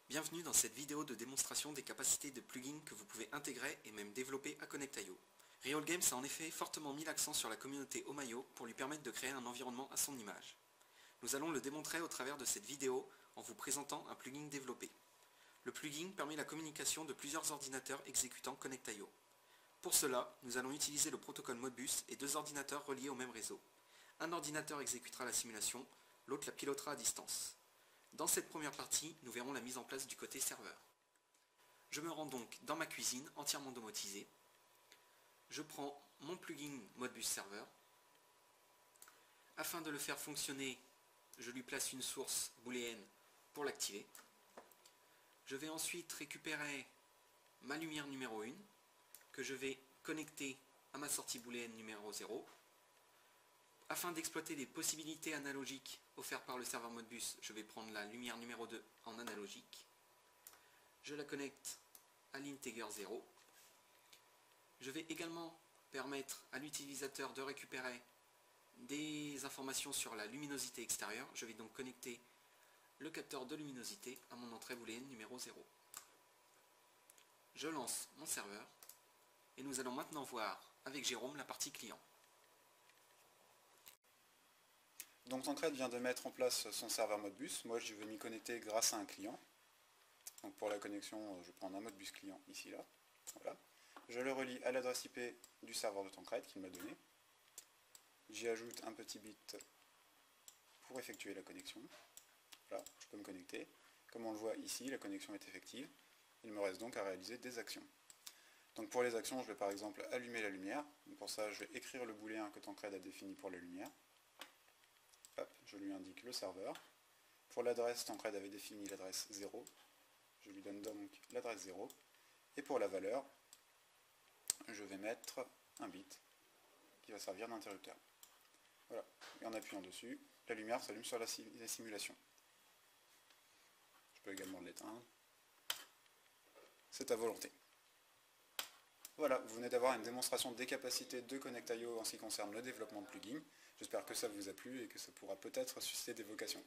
Bienvenue dans cette vidéo de démonstration des capacités de plugins que vous pouvez intégrer et même développer à Connect.io. Real Games a en effet fortement mis l'accent sur la communauté Omayo pour lui permettre de créer un environnement à son image. Nous allons le démontrer au travers de cette vidéo en vous présentant un plugin développé. Le plugin permet la communication de plusieurs ordinateurs exécutant Connect.io. Pour cela, nous allons utiliser le protocole Modbus et deux ordinateurs reliés au même réseau. Un ordinateur exécutera la simulation, l'autre la pilotera à distance. Dans cette première partie, nous verrons la mise en place du côté serveur. Je me rends donc dans ma cuisine entièrement domotisée. Je prends mon plugin Modbus Server. Afin de le faire fonctionner, je lui place une source booléenne pour l'activer. Je vais ensuite récupérer ma lumière numéro 1 que je vais connecter à ma sortie booléenne numéro 0. Afin d'exploiter les possibilités analogiques offertes par le serveur Modbus, je vais prendre la lumière numéro 2 en analogique. Je la connecte à l'integer 0. Je vais également permettre à l'utilisateur de récupérer des informations sur la luminosité extérieure. Je vais donc connecter le capteur de luminosité à mon entrée booléenne numéro 0. Je lance mon serveur et nous allons maintenant voir avec Jérôme la partie client. Donc Tancred vient de mettre en place son serveur Modbus. Moi je vais m'y connecter grâce à un client. Donc pour la connexion, je prends un Modbus client ici là. Voilà. Je le relie à l'adresse IP du serveur de Tancred qu'il m'a donné. J'y ajoute un petit bit pour effectuer la connexion. Voilà, je peux me connecter. Comme on le voit ici, la connexion est effective. Il me reste donc à réaliser des actions. Donc pour les actions, je vais par exemple allumer la lumière. Donc pour ça, je vais écrire le booléen que Tancred a défini pour la lumière. Hop, je lui indique le serveur. Pour l'adresse, Tancred avait défini l'adresse 0. Je lui donne donc l'adresse 0. Et pour la valeur, je vais mettre un bit qui va servir d'interrupteur. Voilà. Et en appuyant dessus, la lumière s'allume sur la simulation. Je peux également l'éteindre. C'est à volonté. Voilà, vous venez d'avoir une démonstration des capacités de Connect.io en ce qui concerne le développement de plugins. J'espère que ça vous a plu et que ça pourra peut-être susciter des vocations.